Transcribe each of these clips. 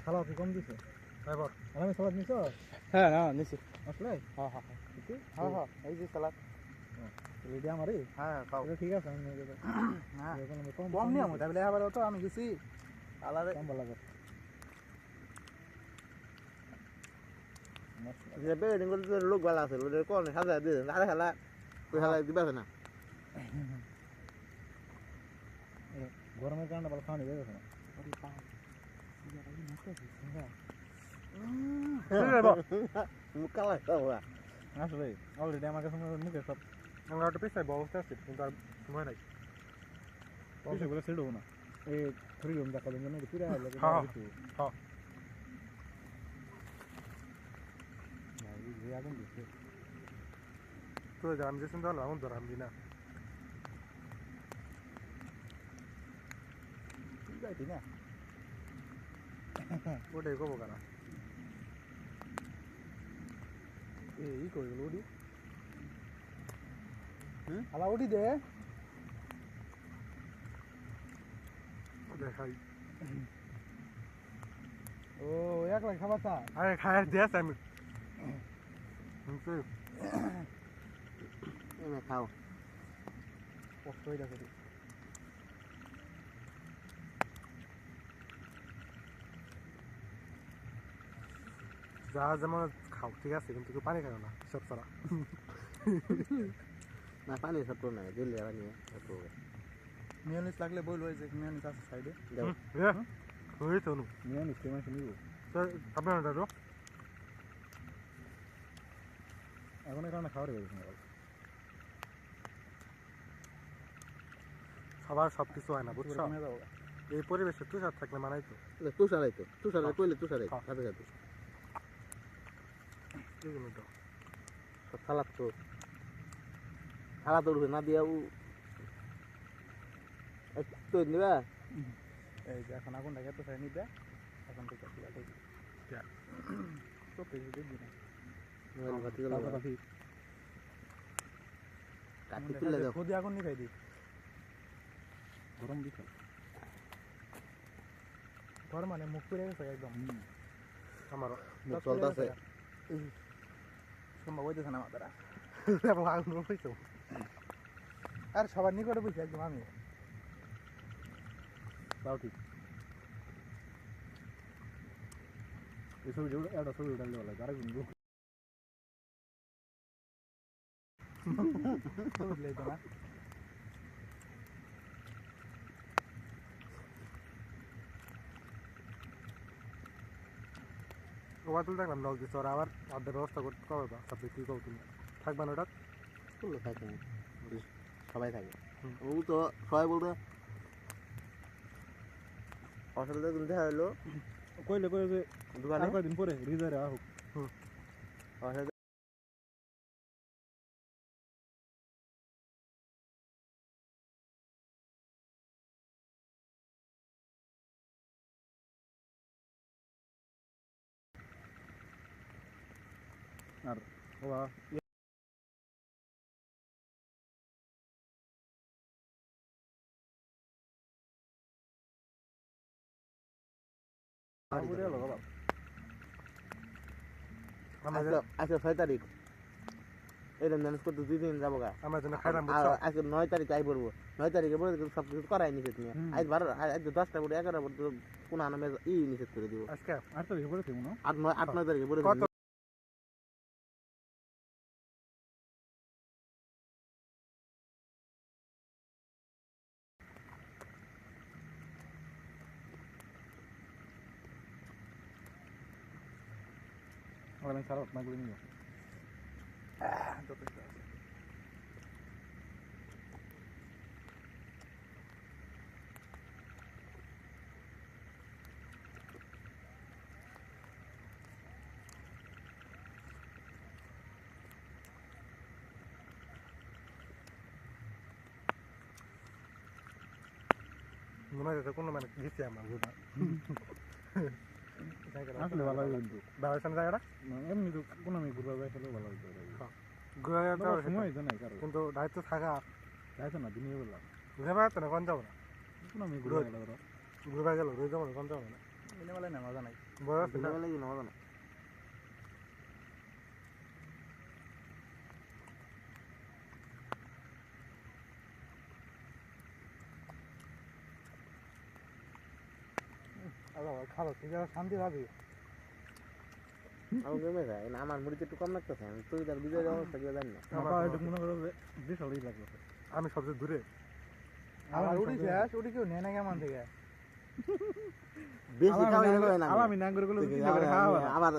সালাদ কম দিছে এবার আমি সালাদ নিছ হ্যাঁ না নিছি আসলে হ্যাঁ হ্যাঁ হ্যাঁ হ্যাঁ এই যে সালাদ রেডি আমারই হ্যাঁ খাও ঠিক আছে আমি নিয়ে যাবো হ্যাঁ কম কম নিয়ে আমি তাহলে আবার তো আমি গেছি আলাদা কম ভালো লাগে যে বেডিং করতে লোক ভালো আছে ওদের কোন সাজা দিয়ে আরে খেলা কই খেলা দিবা না গরমের কারণে ভালো খাওয়া নিয়ে যাবে না মুখ কালা হওয়া আসলে অলরেডি আমার কাছে মুখে সব আমরা একটা পেছাই অবস্থা আছে কিন্তু আর সময় নাই বলে ছেড়ে দেবো না এই থ্রি রুম দেখা দেন নাকি পুরা লাগে হ্যাঁ আগুন দিচ্ছে তো আমি যে শুনতে হলো আমার ধর আমি না যাইতি না ওটাই কবো কেন এই কই গেল ওডি আলা ওডি দে দেখাই ও এক লাখ খাবার চা আরে খায় দিয়েছে আমি খাও কষ্ট হয়ে যাচ্ছে যা যেমন খাও ঠিক আছে কিন্তু পানি খাও না সব ছাড়া না পানি সব না দিলে পানি মিয়ানিস লাগলে বল ওই যে মিয়ানিস আছে সাইডে ওই তো মিয়ানিস কেমন নিব আপনার দাদু এখন এখানে খাওয়ার গেছে না সবার সব কিছু হয় না বুঝছো এই পরিবেশে তুষার থাকলে মানাই তো তুষারাই তো তুষারাই কইলে তুষারাই সাথে সাথে তো সালাদ তো সালাদ উঠবে না দিয়া তো নিবা এই যে এখন আগুনটা এত সাইড নিবে এখন থেকে তো পেজ দিবি না কাটি তুলে দাও খুদি আগুন নি খাই দি গরম দিছে ঘর মানে মুখ করে গেছে একদম আমারও চলতেছে সম্ভব হইতেছে না মাথাটা আগুন হয়েছে আর সবার নিকটে বসে একদম আমি তাও ঠিক এই ছবি একটা ছবি উঠালে বলে যারা কিন্তু না ওবার তুলে দেখলাম নল দিচ্ছে ওরা আবার অর্ধেক ব্যবস্থা করতে করবা তারপরে কী করো তুমি থাকবে না ওটা থাকে সবাই থাকে ও তো সবাই বলতে অসুবিধা কিন্তু দেখা হলো কইলে কই যে দোকানে কয়েকদিন পরে রিজারে হোক অসুবিধা আর ওয়া আজকে 6 তারিখ এটা ম্যানেজ করতে 2 দিন যাবো গা আমরা জন্য খাইলাম আজকে 9 তারিখ আই পড়বো 9 তারিখে পরে সব কিছু করাই নিষেধ নিয়ে আজ 10টা পরে 11টা পরে কোন নামে নিষেধ করে দিব আজকে 8 তারিখে পরে দিব না 8 9 তারিখে পরে আমি সারা না গুলি নিও মনে হয় কোনো মানে গেছি আমরা আসলে ভালো হবে কিন্তু ব্যবসান জায়গাটা এমনি তো কোনো আমি ঘুরবা যাই খেলেও ভালো হইতে পারে সময় হইতে নাই কারো কিন্তু দায়িত্ব থাকা যাইতো না দিনে বললাম ঘুরে বেড়াতে না কোন যাবো না কোনো আমি ঘুরবা গেল ঘুরে গেল রয়ে যাবো না কোন যাবো না দিনের বেলায় না মজা নাই বয়স দিনের বেলা কিনা মজা না খালো ঠিক আছে শান্তি ভাবি আমি কমে খাই আমার মুড়িতে একটু কম লাগতেছে আমি তুই তার বিজয় অবস্থা কেউ জানি না মনে করো যে বিশালই লাগলো আমি সবচেয়ে দূরে আমার উড়ি শেষ উড়ি কেউ নেয় না কেমন থেকে বেশি খাওয়া গেল না আমি নাঙ্গর গুলো খাওয়া আবার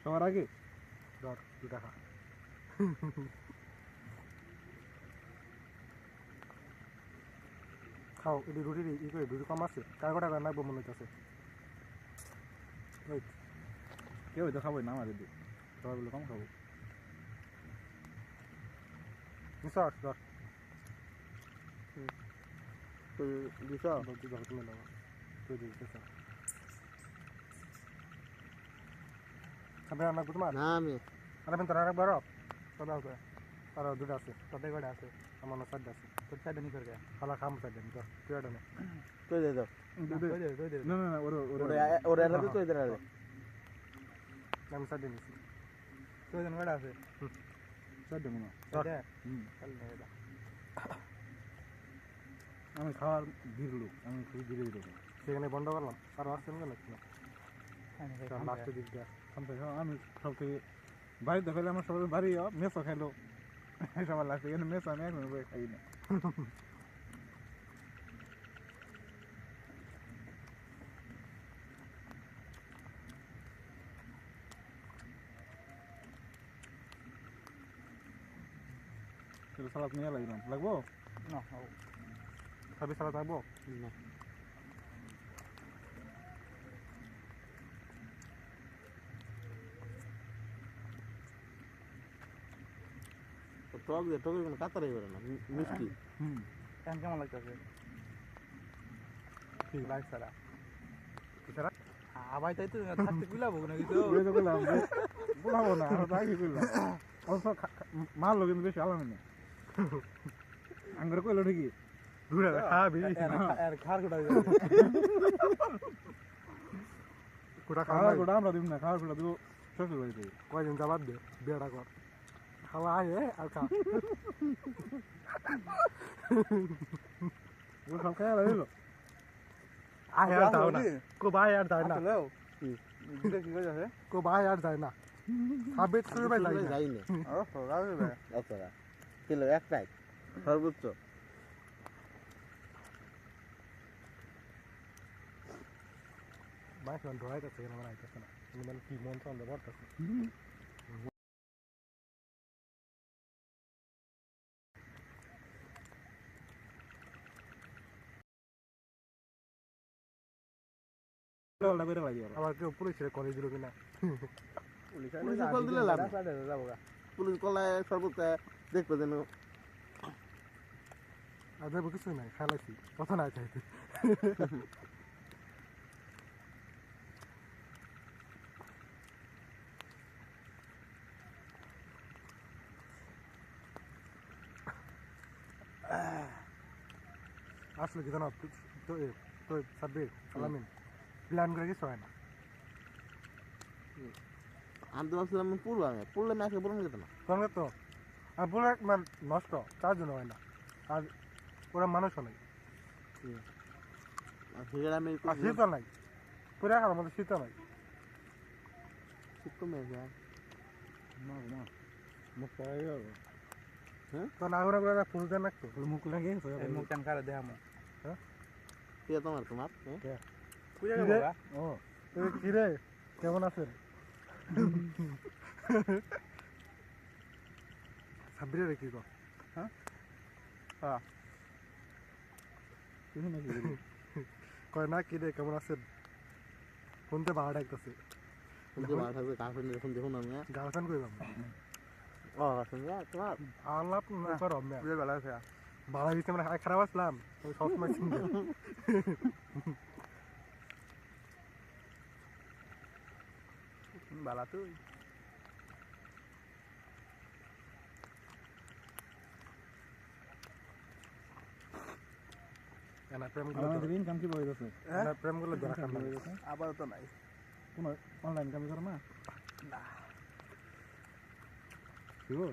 সবার আগে ধর 2 টাকা খাও এটি রুটি ই করে রুটি কম আছে কার কটা করে নাকবো মনে হচ্ছে কেউ তো খাবোই না আমাদের দিকে সবাই বলে কম খাবো নিশ্চয় ধর দিছ ধর তুমি নেবো তুই দিস খাবে নাকবো তোমার না আমি আরে আমি তোর রাখবো আরো কবে আছে আরো 2টা আছে তোদের কটা আছে আমার 4টা আছে তোর 4টা নি করে খালা খাম 4টা নি তোর তুই এটা নে তুই দে দাও না না না ওরে ওরে এর তুই দে রে আমি 4টা নিছি তুই জন কটা আছে চারটে মনে আমি খাওয়ার ধীর লোক আমি খুব ধীরে ধীরে সেখানে বন্ধ করলাম আর আসছেন কেন লাস্টের দিকটা আমি সব থেকে বাড়িতে খেলে আমার সবাই বাড়ি মেসো খাইলো সবার লাগছে এখানে মেসো আমি এখন খাই না সালাদ নিয়ে লাগলাম লাগবো না খাবি সালাদ থাকবো না টক দিয়ে টকের কোনো কাতারাই করে না মিষ্টি কেমন লাগতেছে ঠিক লাইক সারা আবার তাই তো থাকতে কুলাবো না কিছু বলাবো না আরো আগে করলাম অবশ্য মারলো কিন্তু বেশি আলাম না আঙ্গুর কইলো ঠিকই দূরে খাবি আর খার কোটা কোটা খাওয়ার খাওয়া কোটা আমরা দিব না খাওয়ার কোটা দিব শ্বশুর বাড়িতে কয়দিন যাবার দে বিয়েটা কর খাওয়া আয় আর খা ও সব খাওয়া লাগলো আয় আর দাও না কো ভাই আর দাও না দিতে কি কইছে কো ভাই আর যায় না খাবে শুরু ভাই যায় না যাইনি ও রাগে বে আচ্ছা কিলো একটাই সর্বোচ্চ মাছ মান ধরাই যাচ্ছে কেন আমার আইতেছে না মানে কি মন চন্দ্র বর্তাছে আবার কেউ পুলিশের করে দিল কিনা পুলিশ কল দিলে লাভ পুলিশ কলায় সর্বোচ্চ দেখবে যেন আর দেবো কিছুই নাই খেলাইছি কথা নাই চাইতে আসলে কি জানো তো সাব্বির আলামিন প্ল্যান করে কিছু হয় না আমি তো ভাবছিলাম পুরলে ম্যাচে বলুন যেত না সঙ্গে তো আর পুরো নষ্ট তার জন্য হয় না আর ওরা মানুষও নেই সেখানে আমি আর শীতও নাই পুরো একার মধ্যে শীতও নাই শীত কমে যায় মুখ পাই যাবে তো না ওরা করে ফুল দেন রাখতো মুখ লাগে মুখ টান করে দেয়া কে তোমার ও তুমি কি রে কেমন আছেন সাব্বিরে রে কি গো তুমি নাকি কয় না কি রে কেমন আছেন ফোনতে বাড়া ডাকতেছে দেখুন দেখুন আমি গার্লফ্রেন্ড কই যাবো ও শুনবে তোমার আলাপ না করো আমি বেলা আছে বাড়া দিতে মানে খারাপ আসলাম আমি সবসময় চিন্তা বালা তুই কেন প্রেমগুলো আমাদের ইনকাম কি বই আছে প্রেমগুলো ধরা কাম বই আছে আপাতত নাই কোনো অনলাইন কাম করো না না শিওর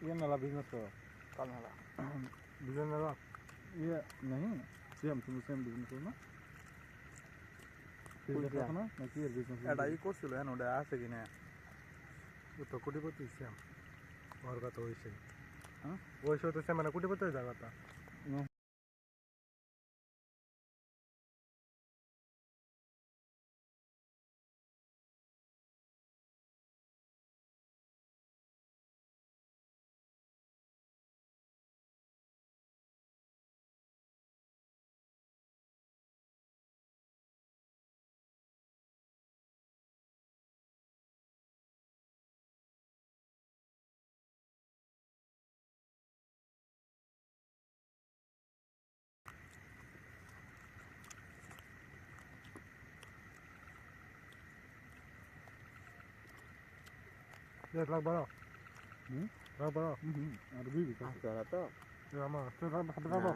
ये नाला बिजनेस करो कल वाला বিজন না ये नहीं सेम तुम सेम बिजनेस करो ना बिजनेस करो ना मैं क्लियर बिजनेस এটা ই করছিল এখন ওটা আছে কিনা তো কোটিপতি শ্যাম ওর কথা হয়েছে হ্যাঁ ওই তো শ্যাম মানে কোটিপতি হয়ে যাওয়া কথা লাগ বড় লাগ বড় আর বিবি তো তোরা তো আমার তো হাতে না, খাবো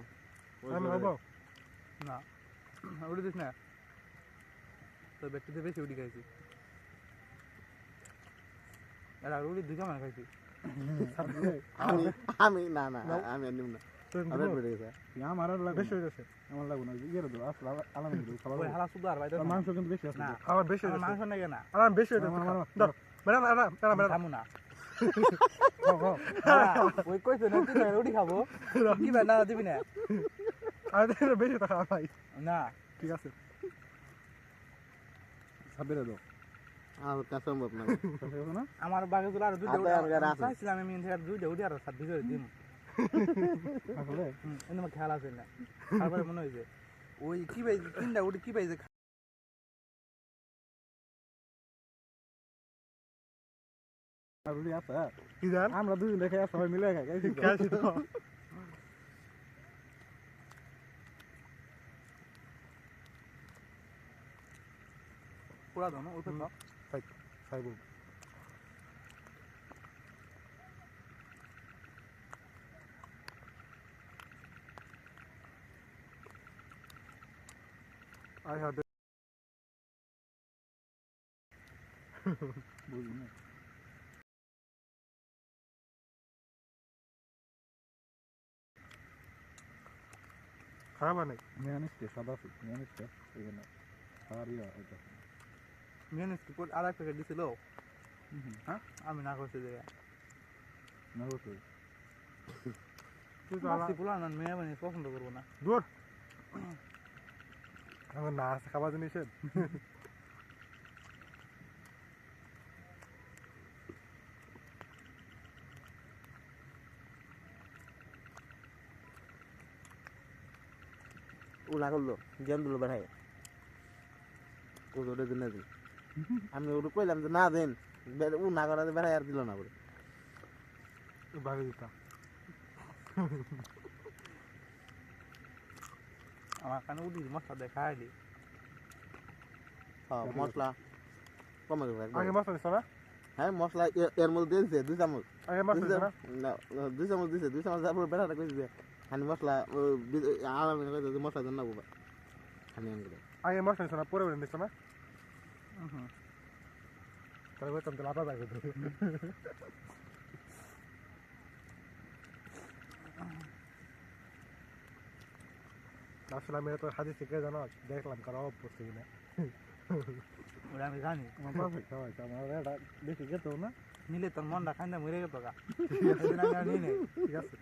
ওই আমি যে- খাবো না উঠে দিস না তো ব্যক্তিতে বেশি উঠি খাইছি এটা উঠি দুই কামান খাইছি আমি আমি না না আমি আর নিব না তো আবার বেড়ে গেছে আমার আর লাগবে বেশি হয়ে যাচ্ছে আমার লাগবে না ইয়ে দাও আসলে আলাম দিও খাবার ওই হালা শুধু আর বাইতে মাংস কিন্তু বেশি আছে না আমার বেশি হয়ে আমার যাচ্ছে মাংস নাকি না আমার বেশি হয়ে আমার যাচ্ছে দাও বেড়া বেড়া বেড়া বেড়া খামু না ওই কইছে না তুই উঠি খাবো কি ভাই না দিবি না আর বেশি টাকা ভাই না ঠিক আছে সাবেরে দাও আমার কাছে সম্ভব না ঠিক আছে না আমার বাগে গুলো আর দুইটা আবার আমার গাড়ি আছে। চাইছিলাম আমি থেকে দুইটা উঠি আর সাত ভিতরে দিম আসলে এনে আমার খেয়াল আছে না তারপরে মনে হয়েছে ওই কি ভাই তিনটা উঠি কি ভাই যে আর রুটি আছে কি জান আমরা দুজন দেখে সবাই মিলে খাই খাইছি তো। খাইছি তো পুরা দাও না ওই তো খাইবো আই হ্যাভ বুঝলি না খারাপ নাই মেয়ানিস্টে সাদা মেয়ানিস্টে এখানে আর ইয়া এটা মেনে কি আর এক প্যাকেট দিছিল হ্যাঁ আমি না করছি যে না বলতে তুই তো বাসি পোলা না মেয়ে মানে পছন্দ করবো না দূর আমার না আছে খাবার জিনিস ও না করলো জ্ঞান দিল বেড়াই ও ওটা দিন না দিন আমি ওটা কইলাম যে না দেন ও না করাতে বেড়াই আর দিল না বলে বাইরে দিতাম আমার কানে উঠি মশলা দেখা আইলি মশলা কমে গেছে আগে মশলা দিছ না হ্যাঁ মশলা এর মধ্যে দিয়েছে 2 চামচ আগে মশলা দিছ না 2 চামচ দিয়েছে 2 চামচ তারপর বেড়াটা কইছে যে খানি মশলা আলাদা কইছে যে মশলা দেন না বাবা খানি আনকে আগে মশলা দিছ না পরে বেড়ে দিছ না হুম তাহলে বলতাম তো লাভা যাবে আসলে আমি তো হাদিস থেকে জানো দেখলাম কারো অফ করছে কিনা ওটা আমি জানি আমার পাশে খাওয়াই আমার এটা বেশি খেতো না নিলে তোর মনটা খাইন্দা মরে গেত গা সেদিন আমি আর নিই নাই ঠিক আছে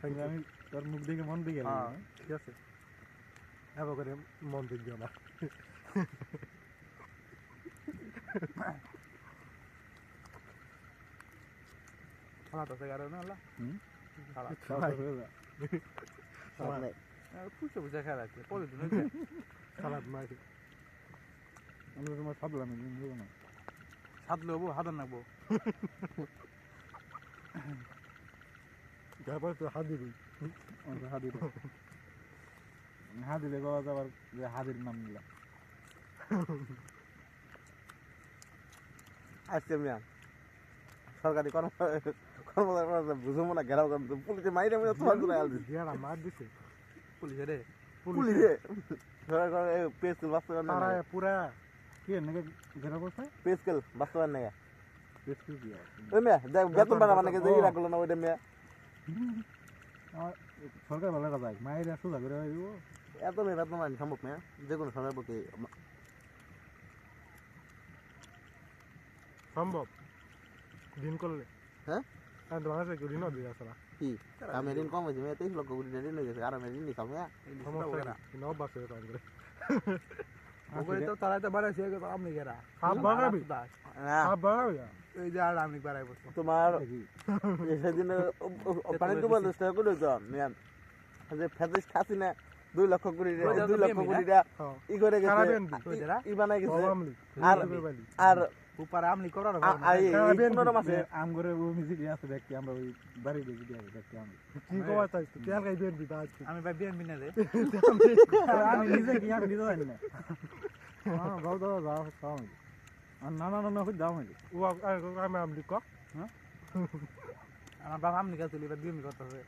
কিন্তু আমি তোর মুখ দেখে মন দিকে হ্যাঁ। ঠিক আছে এবার করে মন দিক দিও না খালা তো কারণে হলো হুম খালা খাওয়া হয়ে যা পুষে পুষে খেলা আছে পরে দিন হয়েছে সালাদ নাই আমি তো তোমার সাদলাম নিব না সাত লবো হাতার নাকবো তারপর তো হাত দিবি আমাকে হাদির হাদিরে বাবা যাবার যে হাদির নাম নিলাম আজকে মিয়া সরকারি কর্মকর্তা বুঝবো না ঘেরাও করেন পুলিশে মাইরে মাইরে তোমার করে আল দিচ্ছে গেরা মার দিছে পুলিশে রে পুলিশে পেস্কেল বাস্তবায়ন তারা পুরা কি নাকি ঘেরা করছে পেস্কেল বাস্তবায়ন নেই পেস্কিউ কি ওই মেয়ে দেখ বেতন বাড়া মানে যে ইরা করলো না ওইটা মেয়ে সরকার ভালো কথা মায়ের সুদা করে দিব এত মেয়ে বেতন বাড়ানো সম্ভব মেয়ে যে কোনো সরকার পক্ষে সম্ভব দিন করলে হ্যাঁ বাংলাদেশে কেউ ঋণও দিয়ে আসে না কি আমি ঋণ কম হয়েছে মেয়ে 23 লক্ষ কোটি ঋণ হয়ে গেছে আর আমি ঋণ নিতাম মেয়ে সমস্যা কি অভ্যাস হয়ে যাবে ওগুলো তো তারা তো বাড়াইছে আমনি গেরা সাপ বাড়াবি সাপ বাড়াবি এই যে আর আমনি বাড়াই বসে তোমার সেদিন পানি তো বলতে চেষ্টা করে তো মেয়ান যে ফেদিস খাসি না 2 লক্ষ কোটি 2 লক্ষ কোটি ই করে গেছে ই বানাই গেছে আর আর উপর আমনি করার আম করে ও মিউজিক আছে দেখি আমরা ওই বাড়ি দেখি দেখি আমি কি কবা চাইছ তেল গাই বেন দিবা আমি ভাই বিএনপি না রে আমি নিজে কি আমি নিজে জানি না হ্যাঁ গাও দাও যাও খাও আর না না না খুব দাও আমি ও আমি আমলি ক আমার বাবা আমনি কাছে এবার বিএনপি করতেছে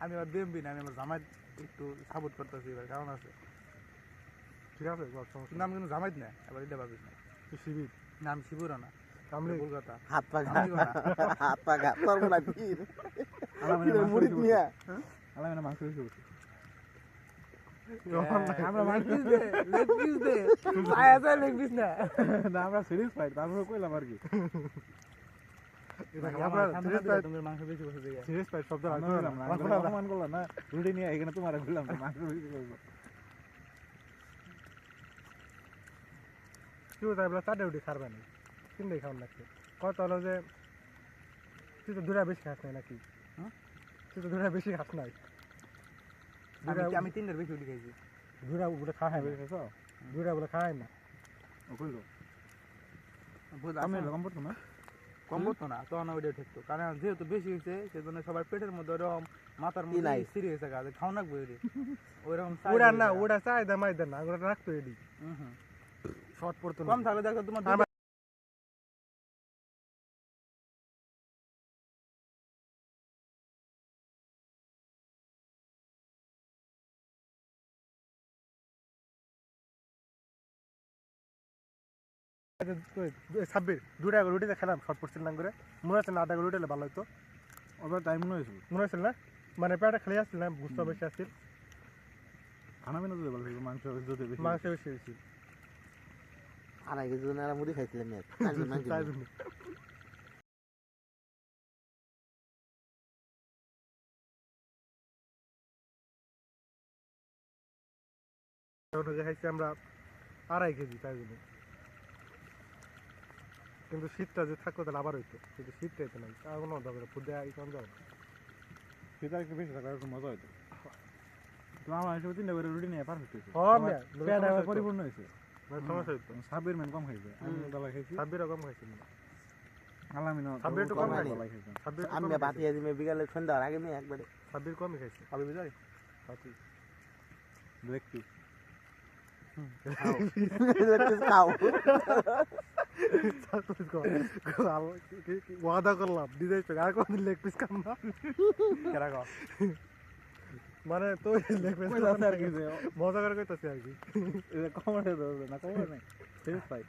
আমি এবার বিএনপি না আমি আমার জামাই একটু সাপোর্ট করতেছি এবার কারণ আছে ঠিক আছে সমস্যা নাম কিন্তু জামাইত না এবার এটা ভাবিস না শিবির নাম শিবুর না আমলি কলকাতা হাত পা গা তোর না পীর মুড়ি নিয়া আলাম না মাংস বেশি করছি আমরা মারপিস দে লেগ পিস দে আয়া যায় লেগ পিস না না আমরা সিরিয়াস ফাইট তারপরে কইলাম আর কি এটা আমরা সিরিয়াস ফাইট তুমি মাংস বেশি বসে দিয়ে সিরিয়াস ফাইট শব্দ না রাখলাম না অপমান করলাম না রুটি নিয়ে এখানে তোমার বললাম মাংস বেশি করবো তুই তাই বলে চারটে উঠি খারবে না তিনটেই খাওয়ান লাগছে কত হলো যে তুই তো দুটা বেশি খাস নাই নাকি তুই তো দুটা বেশি খাস নাই আমি তিনটার বেশি উঠে খাইছি দুটা বলে খাওয়াই না দুটা বলে খাওয়াই না ও কইলো বুঝ আমি আমি এরকম করতো না কম করতো না তখন ওইটা ঠেকতো কারণ যেহেতু বেশি হয়েছে সেজন্য সবার পেটের মধ্যে ওরকম মাথার কি নাই? মধ্যে সিরি হয়েছে গাছে খাও না বই ওইরকম ওটা না ওটা চাই দা মাই দেন না ওটা রাখতো এডি হুম শর্ট পড়তো কম থাকলে দেখো তোমার ছাব্বিশ দুটা রুটিতে খেলাম শর্ট পড়ছিল না করে মনে হচ্ছে না আধা রুটি হলে ভালো হতো ওবার টাইম মনে হয়েছিল মনে হচ্ছিল না মানে পেটে খেলে আসছিল না বুঝতে বেশি আসছিল খানা বিনা দিতে ভালো মাংস যদি বেশি মাংস বেশি হয়েছিল আড়াই কেজি জনের মুড়ি খাইছিলাম মেয়ে তাই জন্য খাইছি আমরা 2.5 কেজি তাই জন্য কিন্তু শীতটা যে থাকতো তাহলে আবার হইতো কিন্তু শীতটা হইতো নাই তা কোনো দরকার ফুটে আই কম যাবে সেটা একটু বেশি থাকলে একটু মজা হতো তো আমার হিসেবে 3টা করে রুটি নিয়ে পারফেক্ট হয়েছে পেট আবার পরিপূর্ণ হয়েছে সমস্যা হইতো সাব্বির মেন কম খাইছে আমি বেলা খাইছি ছাব্বির কম খাইছি আলামিনা সাব্বির একটু কম খাইছে বেলা খাইছে ছাব্বির আমি বাতি আছি মেয়ে বিকালে সন্ধ্যার আগে মেয়ে একবারে ছাব্বির কমই খাইছি আমি বুঝাই দেখছি খাও ওয়াদা করলাম দিদি আর কোনদিন লেগ পিস খাম না কেরা গো মানে তো লেগ পিস আর কি মজা করে কইতাছি আর কি কমাতে না কমাতে নাই সিরিয়াস ফাইট